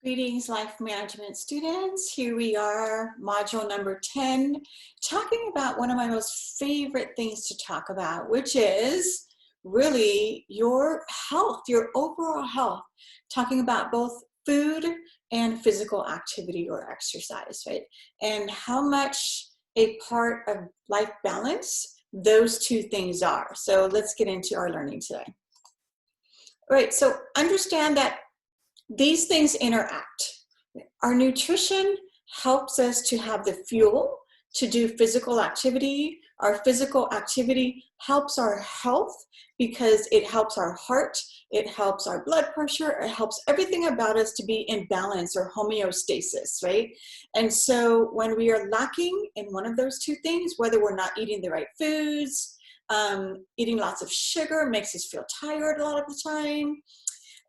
Greetings, life management students. Here we are, module number 10, talking about one of my most favorite things to talk about, which is really your health, your overall health, talking about both food and physical activity or exercise, right? And how much a part of life balance those two things are. So let's get into our learning today. All right, so understand that these things interact. Our nutrition helps us to have the fuel to do physical activity. Our physical activity helps our health because it helps our heart, it helps our blood pressure, it helps everything about us to be in balance or homeostasis, right? And so when we are lacking in one of those two things, whether we're not eating the right foods, eating lots of sugar makes us feel tired a lot of the time,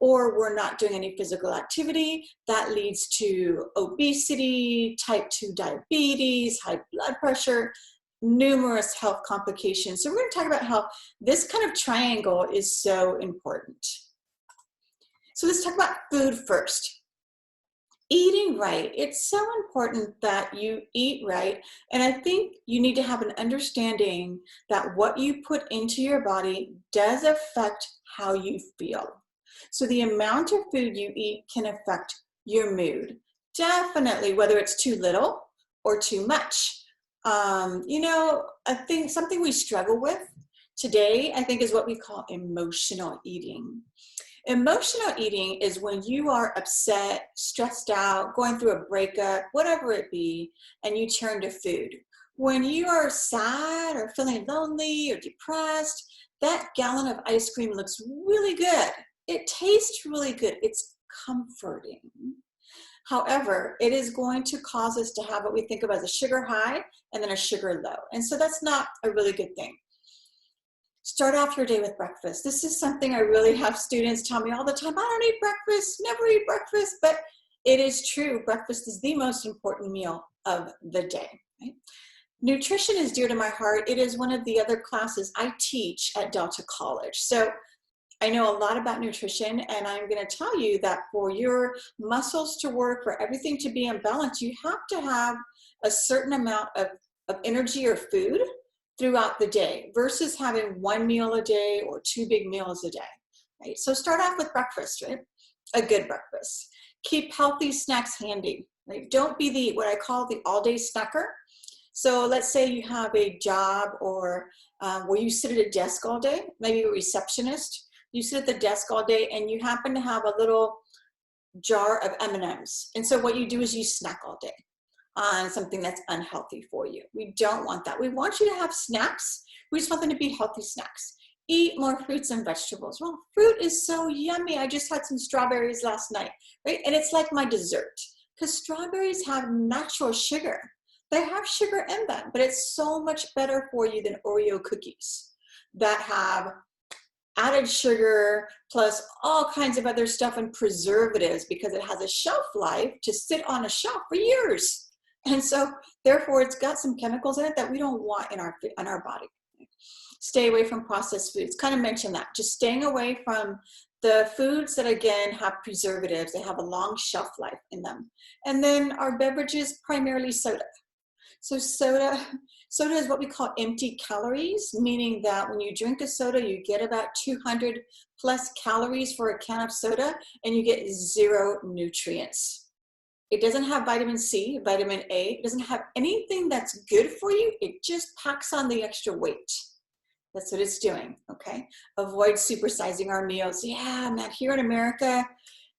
or we're not doing any physical activity, that leads to obesity, type 2 diabetes, high blood pressure, numerous health complications. So we're going to talk about how this kind of triangle is so important. So let's talk about food first. Eating right. It's so important that you eat right. And I think you need to have an understanding that what you put into your body does affect how you feel. So the amount of food you eat can affect your mood. Definitely, whether it's too little or too much. I think something we struggle with today, I think, is what we call emotional eating. Emotional eating is when you are upset, stressed out, going through a breakup, whatever it be, and you turn to food. When you are sad or feeling lonely or depressed, that gallon of ice cream looks really good. It tastes really good. It's comforting. However, it is going to cause us to have what we think of as a sugar high and then a sugar low. And so that's not a really good thing. Start off your day with breakfast. This is something I really have students tell me all the time. I don't eat breakfast, never eat breakfast, but it is true. Breakfast is the most important meal of the day. Right? Nutrition is dear to my heart. It is one of the other classes I teach at Delta College. So I know a lot about nutrition, and I'm going to tell you that for your muscles to work, for everything to be in balance, you have to have a certain amount of energy or food throughout the day versus having one meal a day or two big meals a day. Right? So start off with breakfast, right? A good breakfast. Keep healthy snacks handy. Right? Don't be what I call the all-day snacker. So let's say you have a job or where you sit at a desk all day, maybe a receptionist. You sit at the desk all day and you happen to have a little jar of M&Ms. And so what you do is you snack all day on something that's unhealthy for you. We don't want that. We want you to have snacks. We just want them to be healthy snacks. Eat more fruits and vegetables. Well, fruit is so yummy. I just had some strawberries last night, right? And it's like my dessert because strawberries have natural sugar. They have sugar in them, but it's so much better for you than Oreo cookies that have added sugar plus all kinds of other stuff and preservatives because it has a shelf life to sit on a shelf for years. And so therefore it's got some chemicals in it that we don't want in our body. Stay away from processed foods. Kind of mentioned that. Just staying away from the foods that again have preservatives. They have a long shelf life in them. And then our beverages, primarily soda. So soda is what we call empty calories, meaning that when you drink a soda, you get about 200 plus calories for a can of soda, and you get 0 nutrients. It doesn't have vitamin C, vitamin A. It doesn't have anything that's good for you. It just packs on the extra weight. That's what it's doing, okay? Avoid supersizing our meals. Yeah, man, here in America,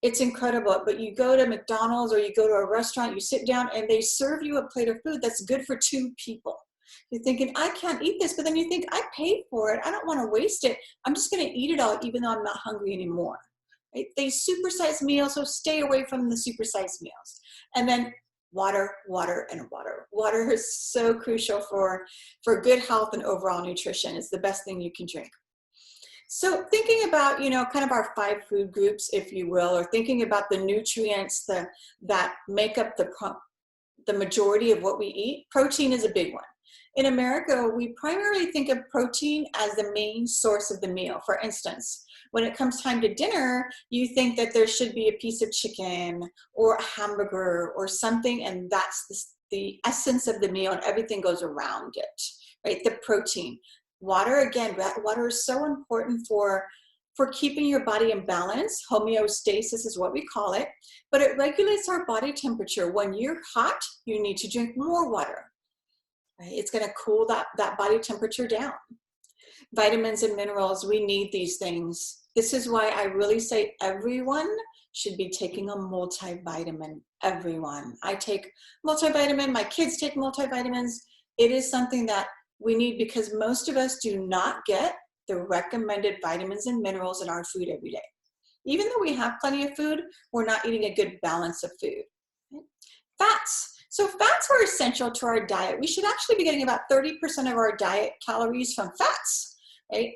it's incredible, but you go to McDonald's or you go to a restaurant, you sit down and they serve you a plate of food that's good for 2 people. You're thinking, I can't eat this, but then you think, I paid for it. I don't want to waste it. I'm just going to eat it all even though I'm not hungry anymore. Right? They supersize meals, so stay away from the supersized meals. And then water, water, and water. Water is so crucial for good health and overall nutrition. It's the best thing you can drink. So thinking about, kind of our 5 food groups, if you will, or thinking about the nutrients that make up the majority of what we eat, protein is a big one. In America, we primarily think of protein as the main source of the meal. For instance, When it comes time to dinner, you think that there should be a piece of chicken or a hamburger or something, and that's the essence of the meal, and everything goes around it, right? The protein. Water, again, water is so important for keeping your body in balance. Homeostasis is what we call it, but it regulates our body temperature. When you're hot, you need to drink more water, right? It's gonna cool that body temperature down. Vitamins and minerals, we need these things. This is why I really say everyone should be taking a multivitamin, everyone. I take multivitamin, my kids take multivitamins. It is something that we need because most of us do not get the recommended vitamins and minerals in our food every day. Even though we have plenty of food, we're not eating a good balance of food. Fats. So fats are essential to our diet. We should actually be getting about 30% of our diet calories from fats. Right?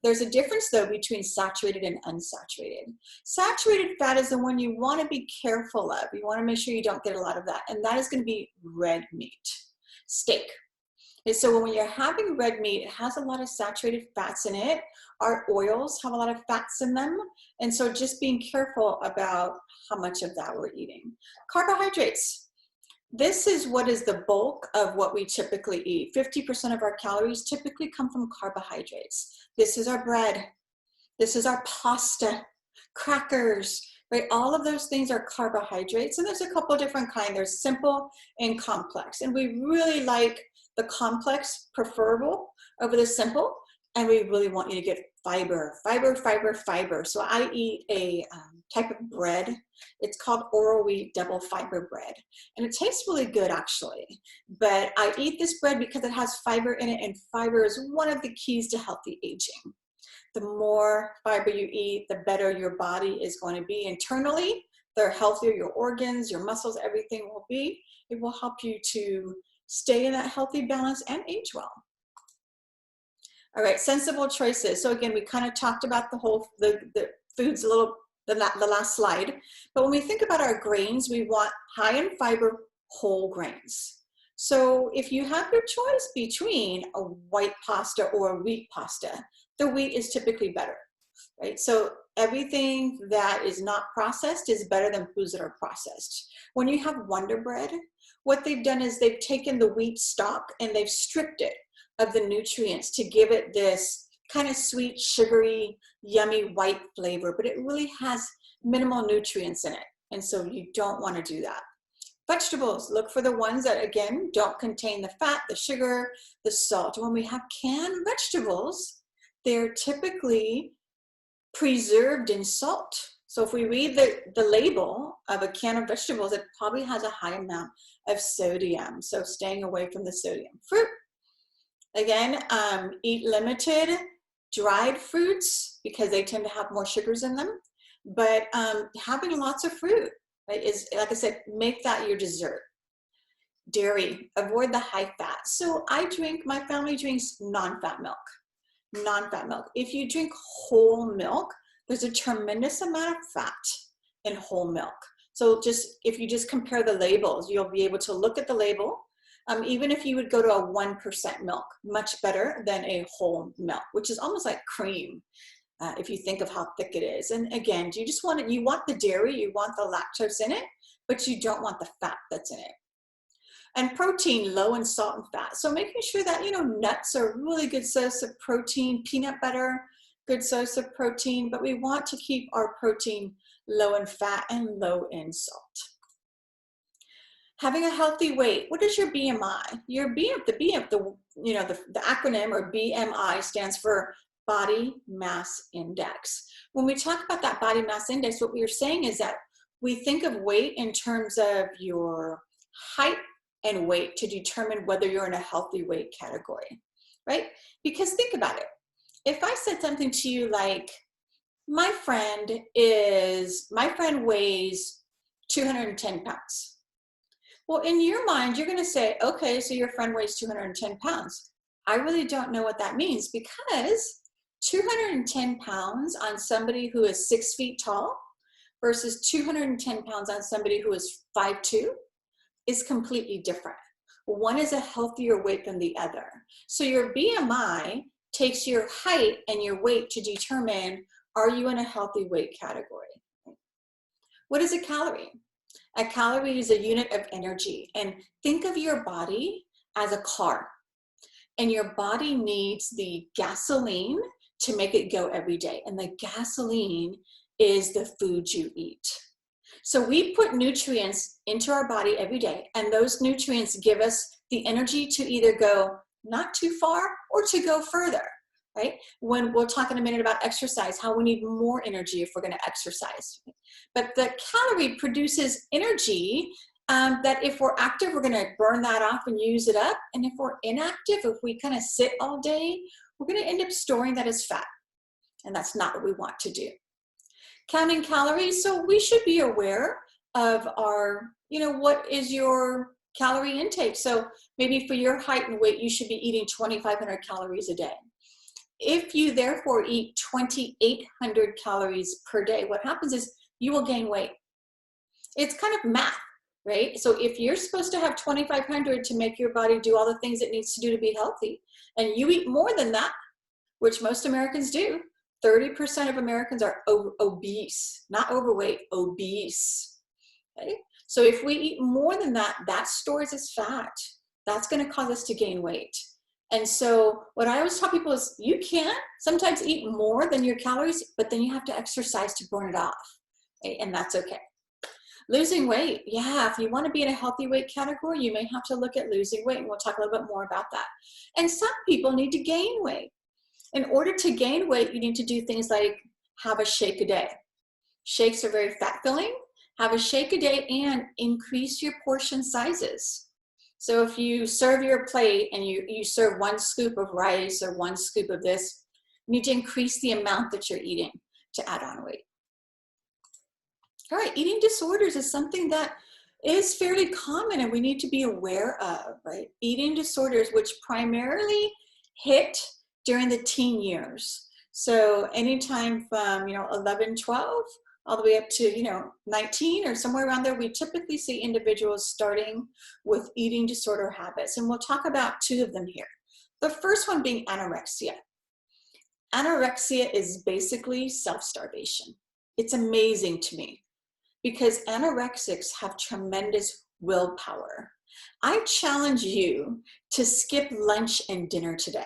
There's a difference though between saturated and unsaturated. Saturated fat is the one you want to be careful of. You want to make sure you don't get a lot of that. And that is going to be red meat, steak. And so when you're having red meat, it has a lot of saturated fats in it. Our oils have a lot of fats in them. And so just being careful about how much of that we're eating. Carbohydrates. This is what is the bulk of what we typically eat. 50% of our calories typically come from carbohydrates. This is our bread. This is our pasta, crackers, right? All of those things are carbohydrates. And there's a couple of different kinds. There's simple and complex. And we really like the complex preferable over the simple, and we really want you to get fiber, fiber, fiber, fiber. So I eat a type of bread. It's called Oral Wheat Double Fiber Bread, and it tastes really good actually. But I eat this bread because it has fiber in it, and fiber is one of the keys to healthy aging. The more fiber you eat, the better your body is going to be internally. The healthier your organs, your muscles, everything will be. It will help you to stay in that healthy balance and age well. All right, sensible choices. So again, we kind of talked about the foods a little, the last slide. But when we think about our grains, we want high in fiber whole grains. So if you have your choice between a white pasta or a wheat pasta, the wheat is typically better, right? So everything that is not processed is better than foods that are processed. When you have Wonder Bread, what they've done is they've taken the wheat stalk and they've stripped it of the nutrients to give it this kind of sweet, sugary, yummy white flavor, but it really has minimal nutrients in it. And so you don't want to do that. Vegetables, look for the ones that, again, don't contain the fat, the sugar, the salt. When we have canned vegetables, they're typically preserved in salt. So if we read the label of a can of vegetables, it probably has a high amount of sodium. So staying away from the sodium. Fruit, again, eat limited dried fruits because they tend to have more sugars in them. But having lots of fruit, right, is, like I said, make that your dessert. Dairy, avoid the high fat. So my family drinks non-fat milk. Non-fat milk. If you drink whole milk, there's a tremendous amount of fat in whole milk. So if you just compare the labels, you'll be able to look at the label. Even if you would go to a 1% milk, much better than a whole milk, which is almost like cream. If you think of how thick it is. And again, you want the dairy, you want the lactose in it, but you don't want the fat that's in it. And protein, low in salt and fat. So making sure that, nuts are a really good source of protein, peanut butter, good source of protein, but we want to keep our protein low in fat and low in salt. Having a healthy weight. What is your BMI? Your the acronym or BMI stands for Body Mass Index. When we talk about that body mass index, what we are saying is that we think of weight in terms of your height and weight to determine whether you're in a healthy weight category, right? Because think about it. If I said something to you like, my friend weighs 210 pounds. Well, in your mind, you're going to say, okay, so your friend weighs 210 pounds. I really don't know what that means because 210 pounds on somebody who is 6 feet tall versus 210 pounds on somebody who is 5'2" is completely different. One is a healthier weight than the other. So your BMI takes your height and your weight to determine, are you in a healthy weight category? What is a calorie? A calorie is a unit of energy. And think of your body as a car. And your body needs the gasoline to make it go every day. And the gasoline is the food you eat. So we put nutrients into our body every day, and those nutrients give us the energy to either go not too far or to go further, right? When we'll talk in a minute about exercise, how we need more energy if we're going to exercise. But the calorie produces energy that if we're active, we're going to burn that off and use it up. And if we're inactive, if we kind of sit all day, we're going to end up storing that as fat. And that's not what we want to do. Counting calories, so we should be aware of our, what is your calorie intake? So maybe for your height and weight, you should be eating 2,500 calories a day. If you therefore eat 2,800 calories per day, what happens is you will gain weight. It's kind of math, right? So if you're supposed to have 2,500 to make your body do all the things it needs to do to be healthy, and you eat more than that, which most Americans do, 30% of Americans are obese, not overweight, obese. Okay? So if we eat more than that, that stores as fat. That's going to cause us to gain weight. And so what I always tell people is you can sometimes eat more than your calories, but then you have to exercise to burn it off. Okay? And that's okay. Losing weight. Yeah, if you want to be in a healthy weight category, you may have to look at losing weight. And we'll talk a little bit more about that. And some people need to gain weight. In order to gain weight, you need to do things like have a shake a day. Shakes are very fat filling. Have a shake a day and increase your portion sizes. So if you serve your plate and you serve 1 scoop of rice or 1 scoop of this, you need to increase the amount that you're eating to add on weight. All right, eating disorders is something that is fairly common and we need to be aware of, right? Eating disorders, which primarily hit during the teen years. So anytime from, 11, 12, all the way up to, 19 or somewhere around there, we typically see individuals starting with eating disorder habits. And we'll talk about 2 of them here. The first one being anorexia. Anorexia is basically self-starvation. It's amazing to me because anorexics have tremendous willpower. I challenge you to skip lunch and dinner today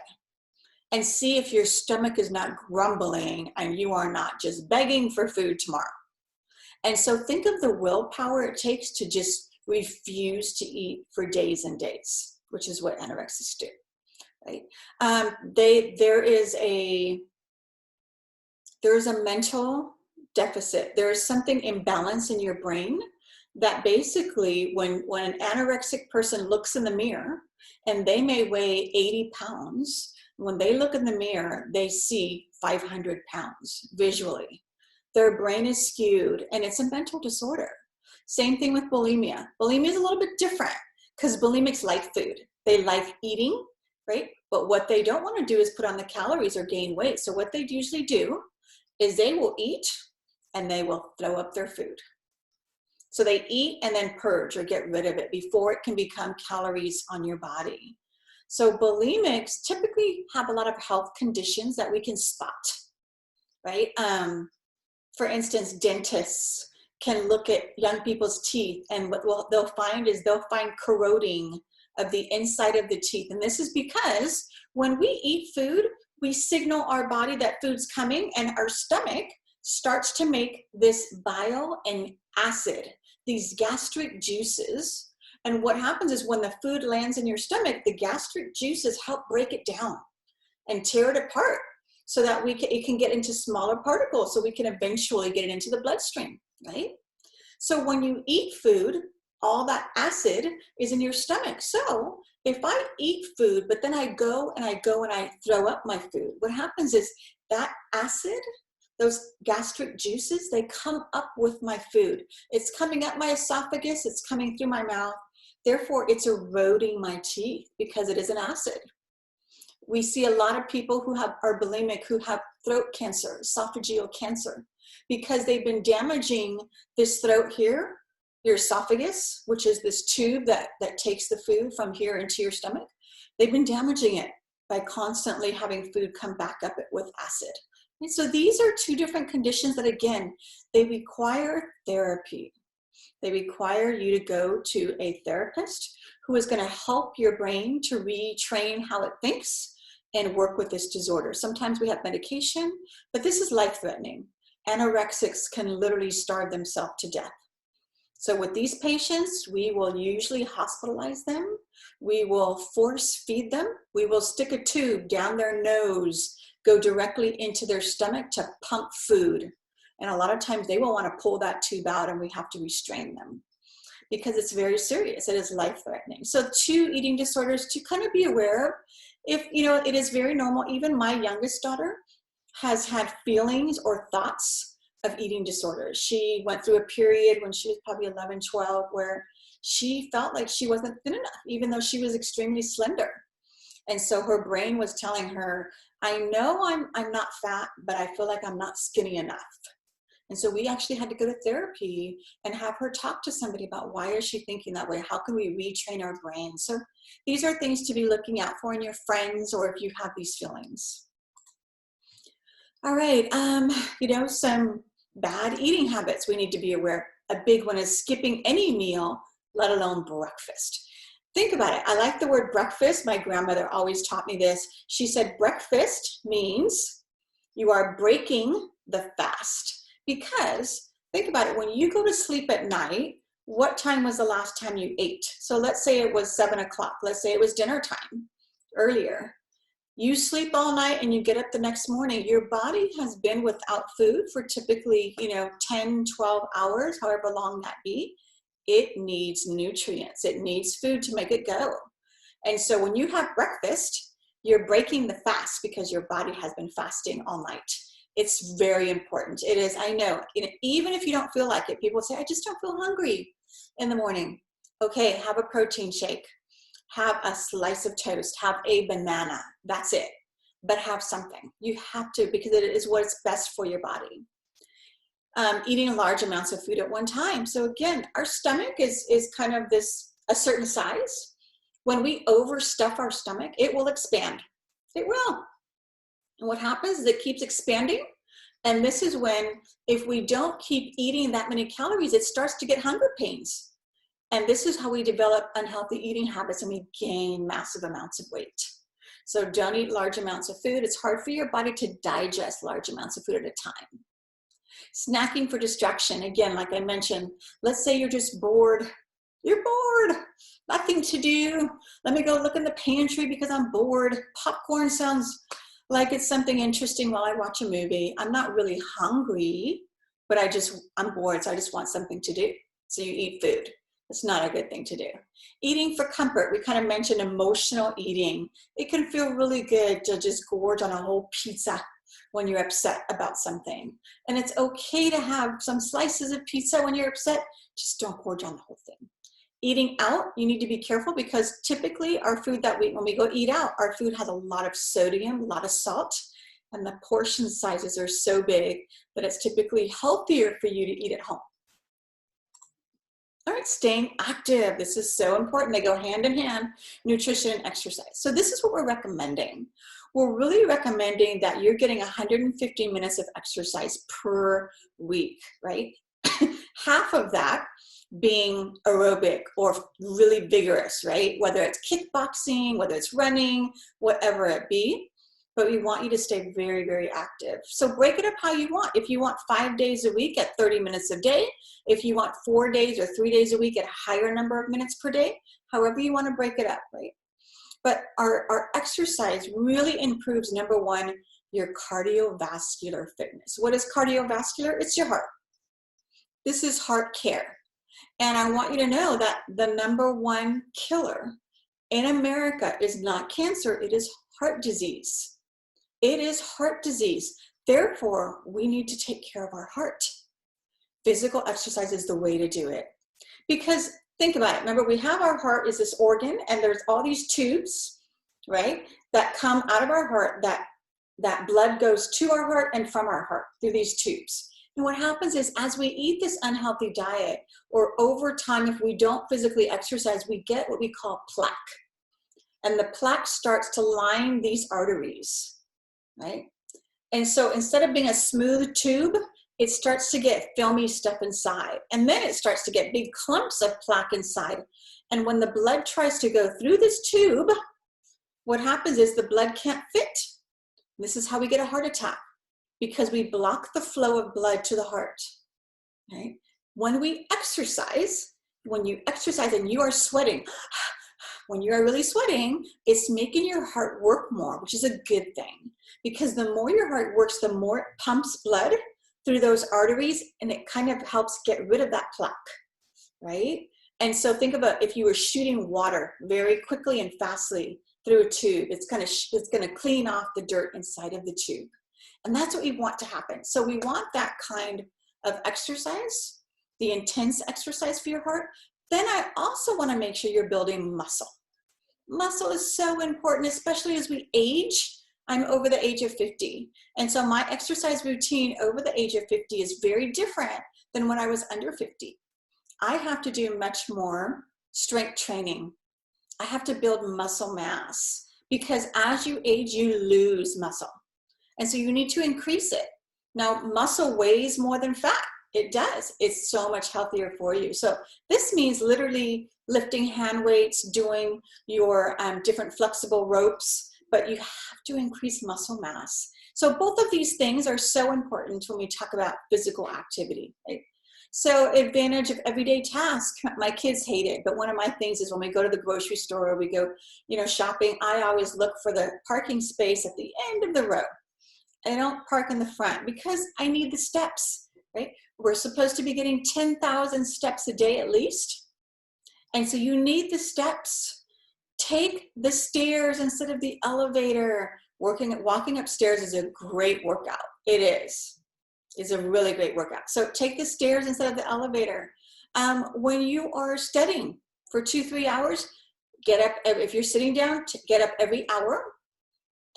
and see if your stomach is not grumbling and you are not just begging for food tomorrow. And so think of the willpower it takes to just refuse to eat for days and days, which is what anorexics do, right? There is a mental deficit. There is something imbalance in your brain that basically when an anorexic person looks in the mirror and they may weigh 80 pounds, when they look in the mirror, they see 500 pounds visually. Their brain is skewed and it's a mental disorder. Same thing with bulimia. Bulimia is a little bit different because bulimics like food. They like eating, right? But what they don't want to do is put on the calories or gain weight. So what they usually do is they will eat and they will throw up their food. So they eat and then purge or get rid of it before it can become calories on your body. So bulimics typically have a lot of health conditions that we can spot, right? For instance, dentists can look at young people's teeth and what they'll find is they'll find corroding of the inside of the teeth. And this is because when we eat food, we signal our body that food's coming and our stomach starts to make this bile and acid, these gastric juices. And what happens is when the food lands in your stomach, the gastric juices help break it down and tear it apart so that it can get into smaller particles so we can eventually get it into the bloodstream, right? So when you eat food, all that acid is in your stomach. So if I eat food, but then I go and I throw up my food, what happens is that acid, those gastric juices, they come up with my food. It's coming up my esophagus, it's coming through my mouth. Therefore, it's eroding my teeth because it is an acid. We see a lot of people who are bulimic who have throat cancer, esophageal cancer, because they've been damaging this throat here, your esophagus, which is this tube that takes the food from here into your stomach. They've been damaging it by constantly having food come back up with acid. And so these are two different conditions that, again, they require therapy. They require you to go to a therapist who is going to help your brain to retrain how it thinks and work with this disorder. Sometimes we have medication, but this is life-threatening. Anorexics can literally starve themselves to death. So with these patients, we will usually hospitalize them. We will force feed them. We will stick a tube down their nose, go directly into their stomach to pump food. And a lot of times they will want to pull that tube out and we have to restrain them because it's very serious. It is life-threatening. So 2 eating disorders to kind of be aware of. If, you know, it is very normal. Even my youngest daughter has had feelings or thoughts of eating disorders. She went through a period when she was probably 11, 12, where she felt like she wasn't thin enough, even though she was extremely slender. And so her brain was telling her, I know I'm not fat, but I feel like I'm not skinny enough. And so we actually had to go to therapy and have her talk to somebody about why is she thinking that way? How can we retrain our brain? So these are things to be looking out for in your friends or if you have these feelings. All right, you know, some bad eating habits we need to be aware. A big one is skipping any meal, let alone breakfast. Think about it. I like the word breakfast. My grandmother always taught me this. She said breakfast means you are breaking the fast. Because think about it, when you go to sleep at night, what time was the last time you ate? So let's say it was 7 o'clock. Let's say it was dinner time earlier. You sleep all night and you get up the next morning. Your body has been without food for typically, 10, 12 hours, however long that be. It needs nutrients. It needs food to make it go. And so when you have breakfast, you're breaking the fast because your body has been fasting all night. It's very important. It is, I know, even if you don't feel like it, people say, I just don't feel hungry in the morning. Okay, have a protein shake. Have a slice of toast. Have a banana. That's it. But have something. You have to, because it is what's best for your body. Eating large amounts of food at one time. So again, our stomach is kind of a certain size. When we overstuff our stomach, it will expand. It will. And what happens is it keeps expanding. And this is when, if we don't keep eating that many calories, it starts to get hunger pains. And this is how we develop unhealthy eating habits and we gain massive amounts of weight. So don't eat large amounts of food. It's hard for your body to digest large amounts of food at a time. Snacking for distraction. Again, like I mentioned, let's say you're just bored. You're bored. Nothing to do. Let me go look in the pantry because I'm bored. Popcorn sounds like it's something interesting while I watch a movie. I'm not really hungry, but I'm bored, so I just want something to do. So you eat food. It's not a good thing to do. Eating for comfort. We kind of mentioned emotional eating. It can feel really good to just gorge on a whole pizza when you're upset about something. And it's okay to have some slices of pizza when you're upset. Just don't gorge on the whole thing. Eating out, you need to be careful because typically our food when we go eat out, our food has a lot of sodium, a lot of salt, and the portion sizes are so big that it's typically healthier for you to eat at home. All right, staying active. This is so important. They go hand in hand, nutrition and exercise. So this is what we're recommending. We're really recommending that you're getting 150 minutes of exercise per week, right? Half of that being aerobic or really vigorous, right? Whether it's kickboxing, whether it's running, whatever it be. But we want you to stay very, very active. So break it up how you want. If you want 5 days a week at 30 minutes a day, if you want 4 days or 3 days a week at a higher number of minutes per day, however you want to break it up, right? But our exercise really improves, number one, your cardiovascular fitness. What is cardiovascular? It's your heart. This is heart care. And I want you to know that the number one killer in America is not cancer, it is heart disease. It is heart disease. Therefore, we need to take care of our heart. Physical exercise is the way to do it. Because think about it. Remember, we have our heart is this organ, and there's all these tubes, right, that come out of our heart, that blood goes to our heart and from our heart through these tubes. And what happens is as we eat this unhealthy diet, or over time, if we don't physically exercise, we get what we call plaque. And the plaque starts to line these arteries, right? And so instead of being a smooth tube, it starts to get filmy stuff inside. And then it starts to get big clumps of plaque inside. And when the blood tries to go through this tube, what happens is the blood can't fit. This is how we get a heart attack, because we block the flow of blood to the heart, right? When we exercise, when you exercise and you are sweating, when you are really sweating, it's making your heart work more, which is a good thing, because the more your heart works, the more it pumps blood through those arteries, and it kind of helps get rid of that plaque, right? And so think about if you were shooting water very quickly and fastly through a tube, it's gonna clean off the dirt inside of the tube. And that's what we want to happen. So we want that kind of exercise, the intense exercise for your heart. Then I also want to make sure you're building muscle. Muscle is so important, especially as we age. I'm over the age of 50. And so my exercise routine over the age of 50 is very different than when I was under 50. I have to do much more strength training. I have to build muscle mass, because as you age, you lose muscle. And so you need to increase it. Now, muscle weighs more than fat. It does. It's so much healthier for you. So this means literally lifting hand weights, doing your different flexible ropes, but you have to increase muscle mass. So both of these things are so important when we talk about physical activity, right? So advantage of everyday tasks, my kids hate it, but one of my things is when we go to the grocery store or we go, shopping, I always look for the parking space at the end of the row. I don't park in the front because I need the steps, right? We're supposed to be getting 10,000 steps a day at least. And so you need the steps. Take the stairs instead of the elevator. Walking upstairs is a great workout. It is. It's a really great workout. So take the stairs instead of the elevator. When you are studying for 2-3 hours, get up. If you're sitting down, get up every hour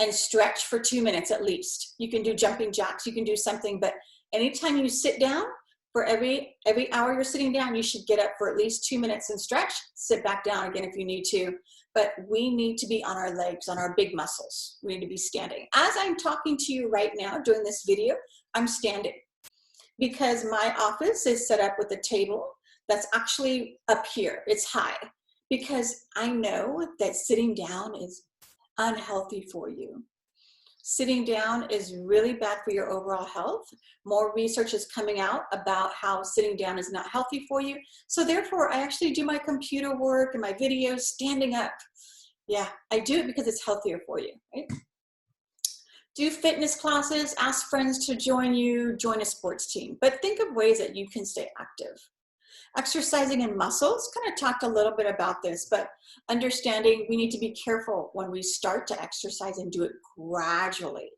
and stretch for 2 minutes at least. You can do jumping jacks, you can do something, but anytime you sit down, for every hour you're sitting down, you should get up for at least 2 minutes and stretch, sit back down again if you need to. But we need to be on our legs, on our big muscles. We need to be standing. As I'm talking to you right now, doing this video, I'm standing because my office is set up with a table that's actually up here. It's high because I know that sitting down is unhealthy for you. Sitting down is really bad for your overall health. More research is coming out about how sitting down is not healthy for you. So therefore, I actually do my computer work and my videos standing up. Yeah, I do it because it's healthier for you, right? Do fitness classes, ask friends to join you, join a sports team. But think of ways that you can stay active. Exercising in muscles, kind of talked a little bit about this, but understanding we need to be careful when we start to exercise and do it gradually,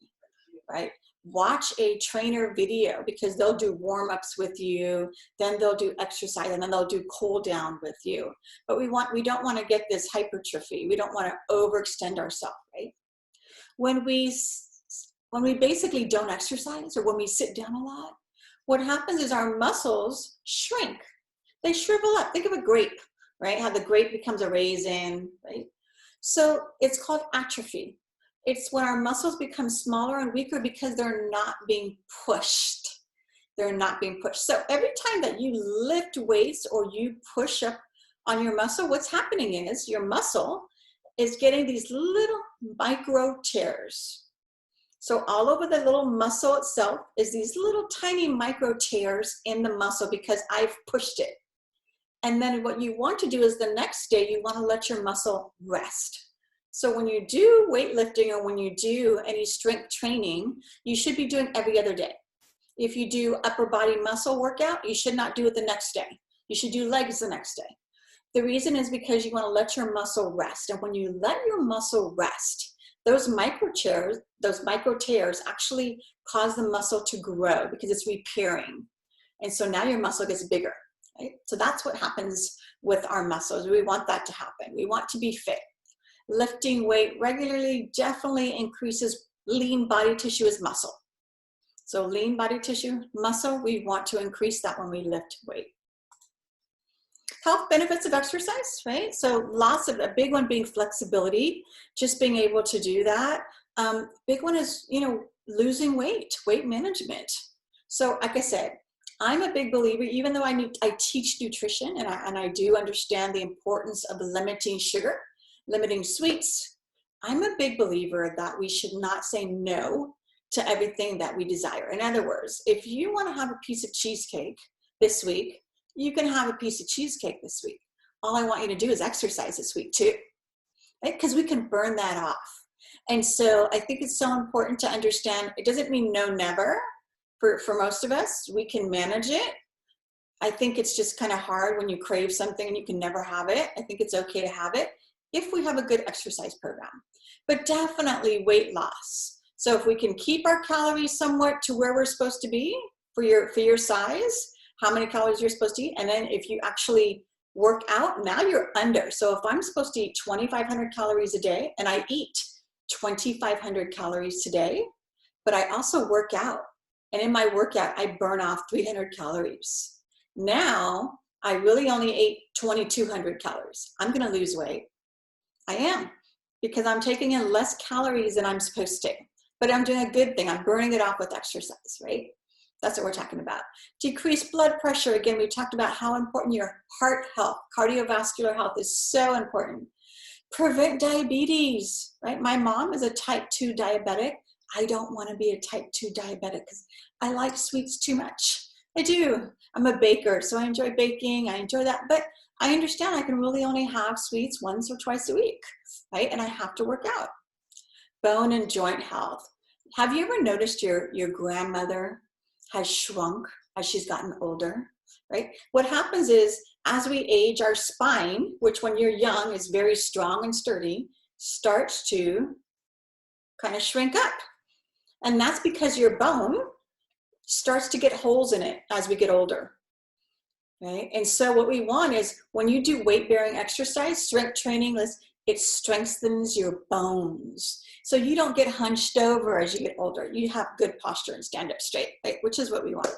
right? Watch a trainer video because they'll do warm-ups with you, then they'll do exercise, and then they'll do cool down with you. But we don't want to get this hypertrophy. We don't want to overextend ourselves, right? When we basically don't exercise or when we sit down a lot, what happens is our muscles shrink. They shrivel up. Think of a grape, right? How the grape becomes a raisin, right? So it's called atrophy. It's when our muscles become smaller and weaker because they're not being pushed. They're not being pushed. So every time that you lift weights or you push up on your muscle, what's happening is your muscle is getting these little micro tears. So all over the little muscle itself is these little tiny micro tears in the muscle because I've pushed it. And then what you want to do is the next day, you want to let your muscle rest. So when you do weightlifting or when you do any strength training, you should be doing every other day. If you do upper body muscle workout, you should not do it the next day. You should do legs the next day. The reason is because you want to let your muscle rest. And when you let your muscle rest, those micro tears actually cause the muscle to grow because it's repairing. And so now your muscle gets bigger. Right? So that's what happens with our muscles. We want that to happen. We want to be fit. Lifting weight regularly definitely increases lean body tissue as muscle. So lean body tissue, muscle, we want to increase that when we lift weight. Health benefits of exercise, right? So lots of, a big one being flexibility, just being able to do that. Big one is, losing weight, weight management. So like I said, I'm a big believer, even though I teach nutrition and I do understand the importance of limiting sugar, limiting sweets. I'm a big believer that we should not say no to everything that we desire. In other words, if you want to have a piece of cheesecake this week, you can have a piece of cheesecake this week. All I want you to do is exercise this week too, right? Because we can burn that off. And so I think it's so important to understand, it doesn't mean no, never. For most of us, we can manage it. I think it's just kind of hard when you crave something and you can never have it. I think it's okay to have it if we have a good exercise program, but definitely weight loss. So if we can keep our calories somewhat to where we're supposed to be for your size, how many calories you're supposed to eat, and then if you actually work out, now you're under. So if I'm supposed to eat 2,500 calories a day and I eat 2,500 calories today, but I also work out, and in my workout, I burn off 300 calories. Now, I really only ate 2,200 calories. I'm gonna lose weight. I am, because I'm taking in less calories than I'm supposed to. But I'm doing a good thing. I'm burning it off with exercise, right? That's what we're talking about. Decreased blood pressure. Again, we talked about how important your heart health, cardiovascular health is so important. Prevent diabetes, right? My mom is a type 2 diabetic. I don't want to be a type 2 diabetic because I like sweets too much. I do. I'm a baker, so I enjoy baking. I enjoy that. But I understand I can really only have sweets once or twice a week, right? And I have to work out. Bone and joint health. Have you ever noticed your grandmother has shrunk as she's gotten older, right? What happens is, as we age, our spine, which when you're young is very strong and sturdy, starts to kind of shrink up. And that's because your bone starts to get holes in it as we get older, right? And so what we want is, when you do weight-bearing exercise, strength training, it strengthens your bones. So you don't get hunched over as you get older. You have good posture and stand up straight, right? Which is what we want.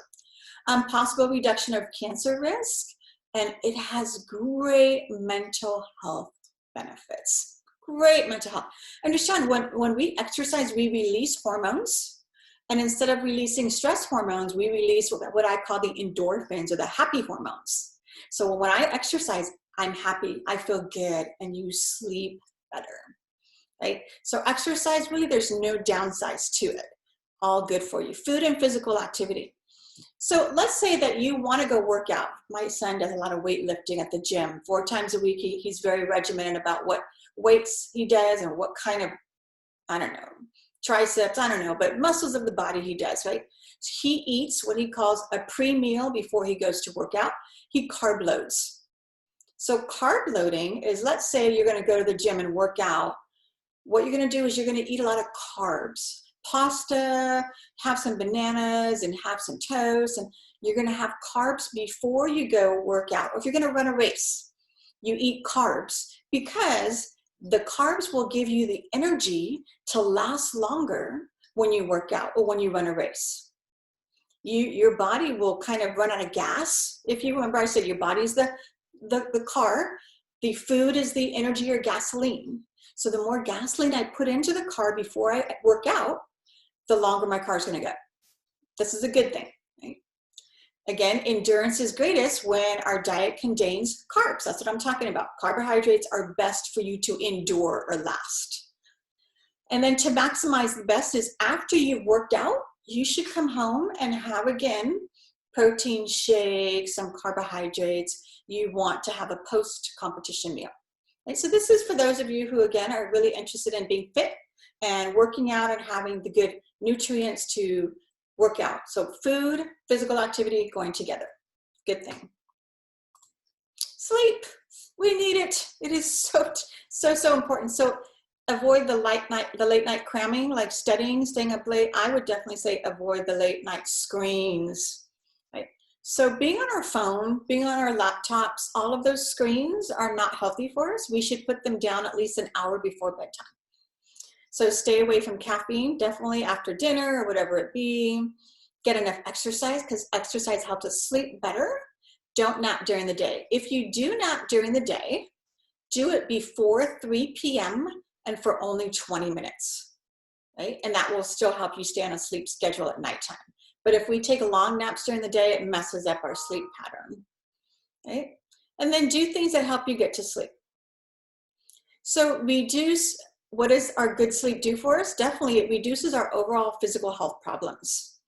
Possible reduction of cancer risk, and it has great mental health benefits. Great mental health. Understand, when we exercise, we release hormones, and instead of releasing stress hormones, we release what I call the endorphins, or the happy hormones. So when I exercise, I'm happy, I feel good, and you sleep better, right? So exercise, really, there's no downsides to it. All good for you. Food and physical activity. So let's say that you want to go work out. My son does a lot of weightlifting at the gym 4 times a week. He's very regimented about what weights he does and what kind of, I don't know, triceps, I don't know, but muscles of the body he does, right? So he eats what he calls a pre-meal before he goes to work out. He carb loads. So carb loading is, let's say you're going to go to the gym and work out. What you're going to do is you're going to eat a lot of carbs. Pasta, have some bananas, and have some toast, and you're going to have carbs before you go work out. Or if you're going to run a race, you eat carbs, because the carbs will give you the energy to last longer when you work out or when you run a race. Your body will kind of run out of gas. If you remember, I said your body's the car, the food is the energy or gasoline. So the more gasoline I put into the car before I work out, the longer my car is going to go. This is a good thing, right? Again, endurance is greatest when our diet contains carbs. That's what I'm talking about. Carbohydrates are best for you to endure or last. And then to maximize the best is, after you've worked out, you should come home and have, again, protein shake, some carbohydrates. You want to have a post-competition meal. Right? So this is for those of you who, again, are really interested in being fit and working out and having the good nutrients to work out. So food, physical activity going together. Good thing. Sleep. We need it. It is so important. So avoid the late night cramming, like studying, staying up late. I would definitely say avoid the late night screens. Right? So being on our phone, being on our laptops, all of those screens are not healthy for us. We should put them down at least an hour before bedtime. So stay away from caffeine, definitely after dinner or whatever it be. Get enough exercise, because exercise helps us sleep better. Don't nap during the day. If you do nap during the day, do it before 3 p.m. and for only 20 minutes. right? And that will still help you stay on a sleep schedule at nighttime. But if we take long naps during the day, it messes up our sleep pattern, right? And then do things that help you get to sleep. So what does our good sleep do for us? Definitely, it reduces our overall physical health problems.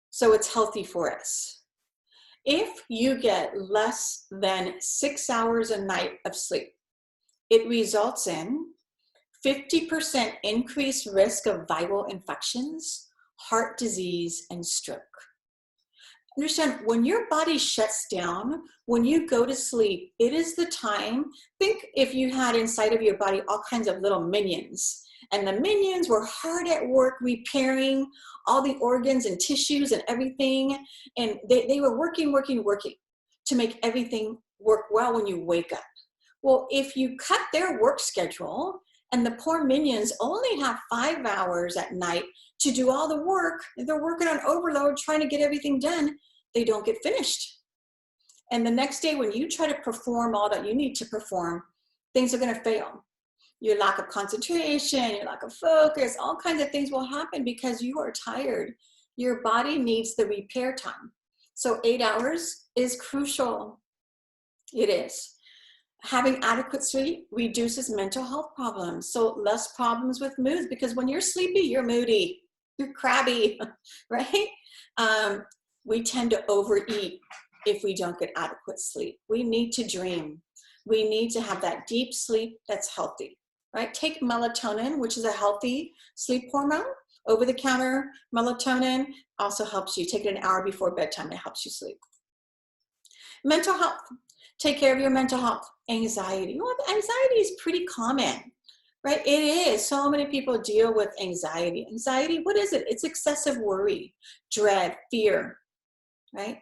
So it's healthy for us. If you get less than 6 hours a night of sleep, it results in 50% increased risk of viral infections, heart disease, and stroke. Understand, when your body shuts down, when you go to sleep, it is the time. Think if you had inside of your body all kinds of little minions, and the minions were hard at work repairing all the organs and tissues and everything, and they were working to make everything work well when you wake up. Well, if you cut their work schedule and the poor minions only have 5 hours at night to do all the work, they're working on overload trying to get everything done, they don't get finished. And the next day when you try to perform all that you need to perform, things are going to fail. Your lack of concentration, your lack of focus, all kinds of things will happen because you are tired. Your body needs the repair time. So 8 hours is crucial. It is. Having adequate sleep reduces mental health problems. So less problems with moods, because when you're sleepy, you're moody, you're crabby, right? We tend to overeat if we don't get adequate sleep. We need to dream. We need to have that deep sleep that's healthy, right? Take melatonin, which is a healthy sleep hormone. Over-the-counter melatonin also helps you. Take it an hour before bedtime. It helps you sleep. Mental health. Take care of your mental health. Anxiety. Well, anxiety is pretty common, right? It is. So many people deal with anxiety. Anxiety, what is it? It's excessive worry, dread, fear, right?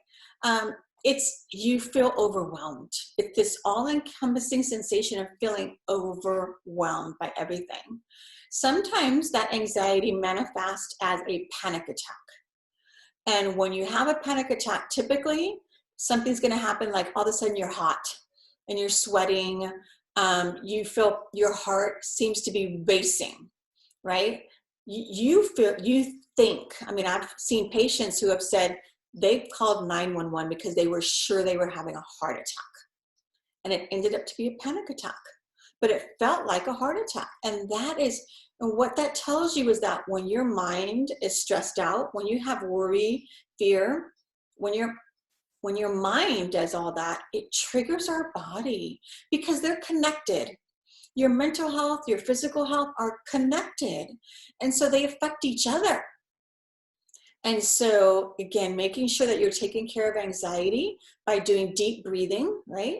You feel overwhelmed. It's this all-encompassing sensation of feeling overwhelmed by everything. Sometimes that anxiety manifests as a panic attack. And when you have a panic attack, typically something's going to happen, like all of a sudden you're hot and you're sweating. You feel your heart seems to be racing, right? You think, I mean, I've seen patients who have said they've called 911 because they were sure they were having a heart attack. And it ended up to be a panic attack, but it felt like a heart attack. And what that tells you is that when your mind is stressed out, when you have worry, fear, when your mind does all that, it triggers our body because they're connected. Your mental health, your physical health are connected. And so they affect each other. And so again, making sure that you're taking care of anxiety by doing deep breathing, right?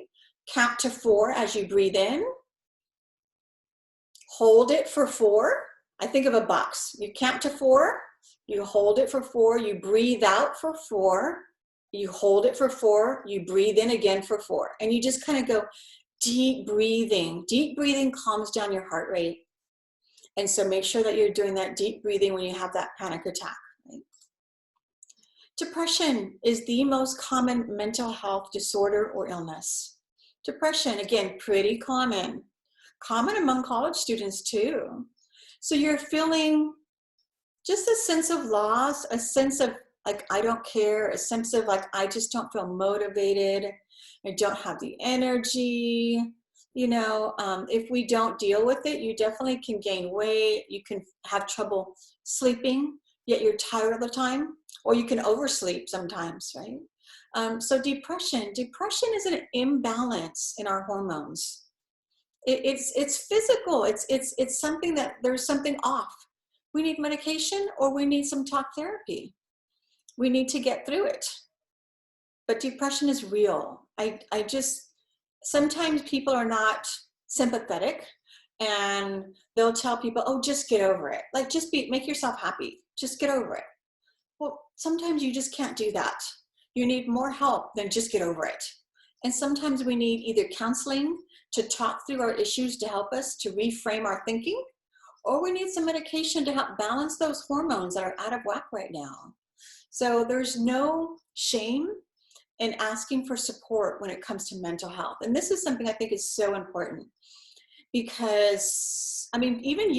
Count to 4 as you breathe in. Hold it for 4. I think of a box. You count to 4, you hold it for 4, you breathe out for 4, you hold it for 4, you breathe in again for 4. And you just kind of go deep breathing. Deep breathing calms down your heart rate. And so make sure that you're doing that deep breathing when you have that panic attack. Right? Depression is the most common mental health disorder or illness. Depression, again, pretty common. Common among college students too. So you're feeling just a sense of loss, a sense of like, I don't care, a sense of like, I just don't feel motivated. I don't have the energy. You know, if we don't deal with it, you definitely can gain weight. You can have trouble sleeping, yet you're tired all the time, or you can oversleep sometimes, right? So depression is an imbalance in our hormones. It's physical. It's something that there's something off. We need medication or we need some talk therapy. We need to get through it. But depression is real. Sometimes people are not sympathetic and they'll tell people, oh, just get over it. Like make yourself happy. Just get over it. Well, sometimes you just can't do that. You need more help than just get over it. And sometimes we need either counseling to talk through our issues to help us to reframe our thinking, or we need some medication to help balance those hormones that are out of whack right now. So there's no shame in asking for support when it comes to mental health. And this is something I think is so important because, I mean, even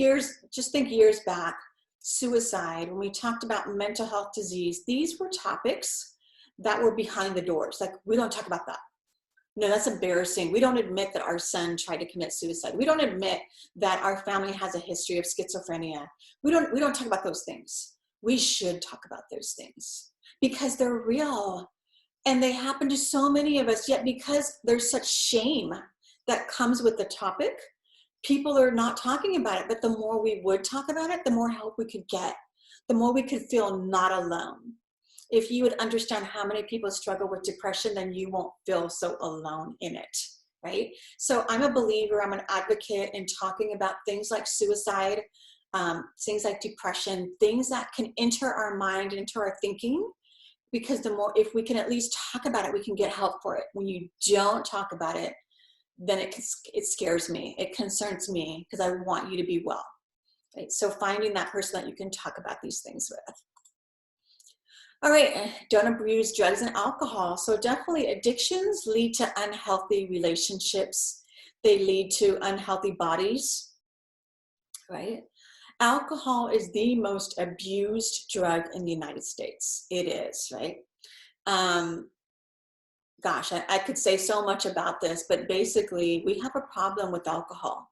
just think years back, suicide, when we talked about mental health disease, these were topics that were behind the doors. Like, we don't talk about that. No, that's embarrassing. We don't admit that our son tried to commit suicide. We don't admit that our family has a history of schizophrenia. We don't talk about those things. We should talk about those things because they're real and they happen to so many of us, yet because there's such shame that comes with the topic, people are not talking about it. But the more we would talk about it, the more help we could get, the more we could feel not alone. If you would understand how many people struggle with depression, then you won't feel so alone in it, right? So I'm a believer, I'm an advocate in talking about things like suicide, things like depression, things that can enter our mind, into our thinking, because the more, if we can at least talk about it, we can get help for it. When you don't talk about it, then it scares me, it concerns me, because I want you to be well, right? So finding that person that you can talk about these things with. All right, don't abuse drugs and alcohol. So definitely addictions lead to unhealthy relationships. They lead to unhealthy bodies, right? Alcohol is the most abused drug in the United States. It is, right? Gosh, I could say so much about this, but basically we have a problem with alcohol.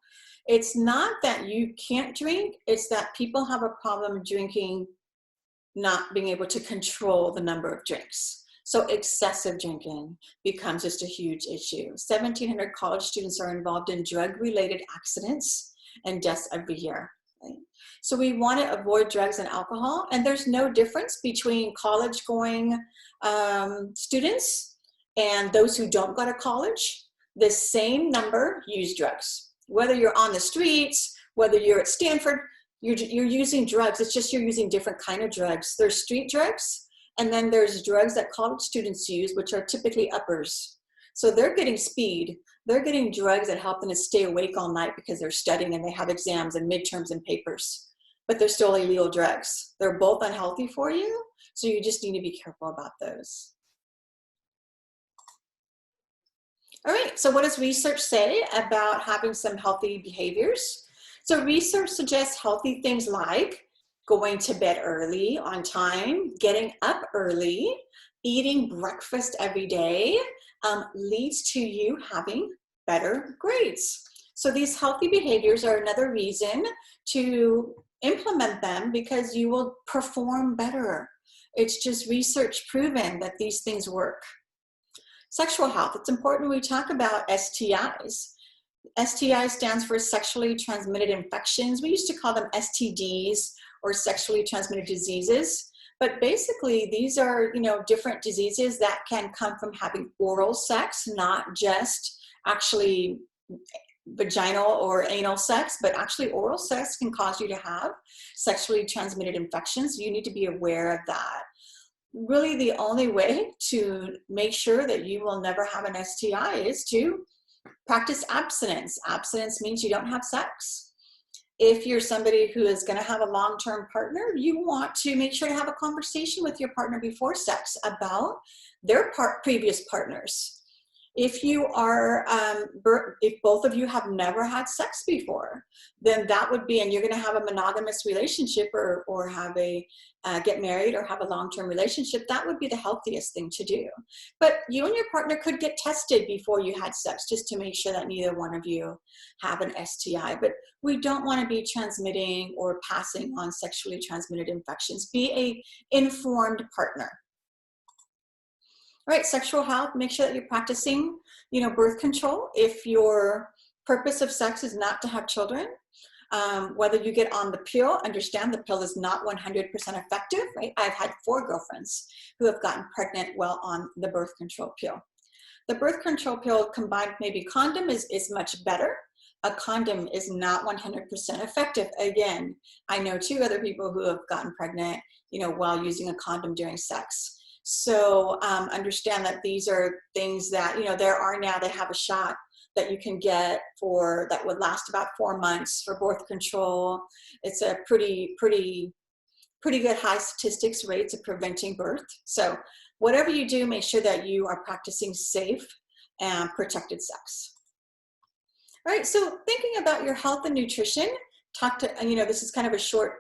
It's not that you can't drink, it's that people have a problem drinking, not being able to control the number of drinks. So excessive drinking becomes just a huge issue. 1,700 college students are involved in drug-related accidents and deaths every year. Right? So we want to avoid drugs and alcohol, and there's no difference between college-going students and those who don't go to college. The same number use drugs. Whether you're on the streets, whether you're at Stanford, you're using drugs. It's just you're using different kind of drugs. There's street drugs, and then there's drugs that college students use, which are typically uppers. So they're getting speed. They're getting drugs that help them to stay awake all night because they're studying and they have exams and midterms and papers. But they're still illegal drugs. They're both unhealthy for you, so you just need to be careful about those. All right, so what does research say about having some healthy behaviors? So research suggests healthy things like going to bed early on time, getting up early, eating breakfast every day leads to you having better grades. So these healthy behaviors are another reason to implement them because you will perform better. It's just research proven that these things work. Sexual health, it's important we talk about STIs. STI stands for sexually transmitted infections. We used to call them STDs or sexually transmitted diseases. But basically, these are, different diseases that can come from having oral sex, not just actually vaginal or anal sex, but actually oral sex can cause you to have sexually transmitted infections. You need to be aware of that. Really, the only way to make sure that you will never have an STI is to practice abstinence. Abstinence means you don't have sex. If you're somebody who is going to have a long-term partner, you want to make sure to have a conversation with your partner before sex about their previous partners. If you are, if both of you have never had sex before, then that would be, and you're going to have a monogamous relationship or have a get married or have a long-term relationship, that would be the healthiest thing to do. But you and your partner could get tested before you had sex just to make sure that neither one of you have an STI. But we don't want to be transmitting or passing on sexually transmitted infections. Be an informed partner. All right, sexual health, make sure that you're practicing, birth control. If your purpose of sex is not to have children, whether you get on the pill, understand the pill is not 100% effective, right? I've had 4 girlfriends who have gotten pregnant while on the birth control pill. The birth control pill combined with maybe condom is much better. A condom is not 100% effective. Again, I know 2 other people who have gotten pregnant, while using a condom during sex. So understand that these are things that, they have a shot that you can get that would last about 4 months for birth control. It's a pretty good high statistics rates of preventing birth. So whatever you do, make sure that you are practicing safe and protected sex. All right, so thinking about your health and nutrition, this is kind of a short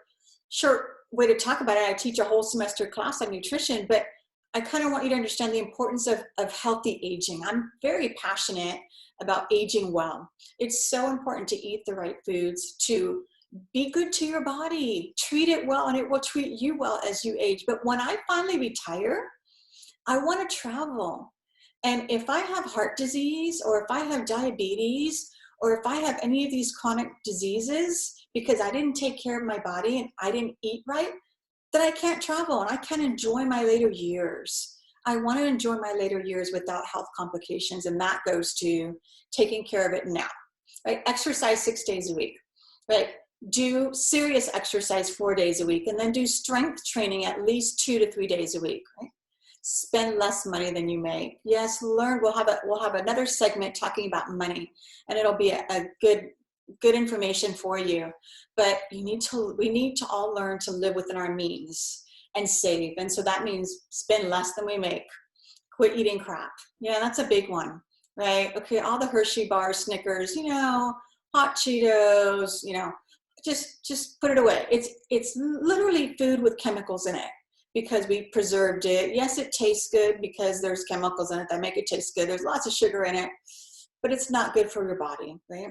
short way to talk about it. I teach a whole semester class on nutrition, but I kind of want you to understand the importance of healthy aging. I'm very passionate about aging well. It's so important to eat the right foods, to be good to your body, treat it well, and it will treat you well as you age. But when I finally retire, I want to travel. And if I have heart disease, or if I have diabetes, or if I have any of these chronic diseases because I didn't take care of my body and I didn't eat right, then I can't travel and I can't enjoy my later years. I want to enjoy my later years without health complications, and that goes to taking care of it now. Right? Exercise 6 days a week. Right? Do serious exercise 4 days a week, and then do strength training at least 2 to 3 days a week. Right? Spend less money than you make. Yes, learn. We'll have another segment talking about money, and it'll be a good information for you. But we need to all learn to live within our means and save. And so that means spend less than we make. Quit eating crap. Yeah, that's a big one, right? Okay, all the Hershey bars, Snickers, hot Cheetos, just put it away. It's literally food with chemicals in it because we preserved it. Yes, it tastes good because there's chemicals in it that make it taste good. There's lots of sugar in it, but it's not good for your body, right?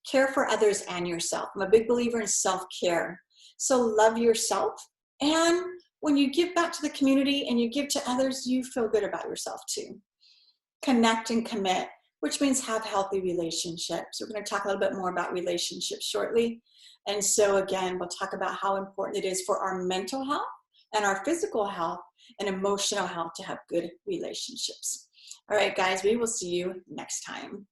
Care for others and yourself. I'm a big believer in self-care. So love yourself. And when you give back to the community and you give to others, you feel good about yourself too. Connect and commit, which means have healthy relationships. We're going to talk a little bit more about relationships shortly. And so again, we'll talk about how important it is for our mental health and our physical health and emotional health to have good relationships. All right, guys, we will see you next time.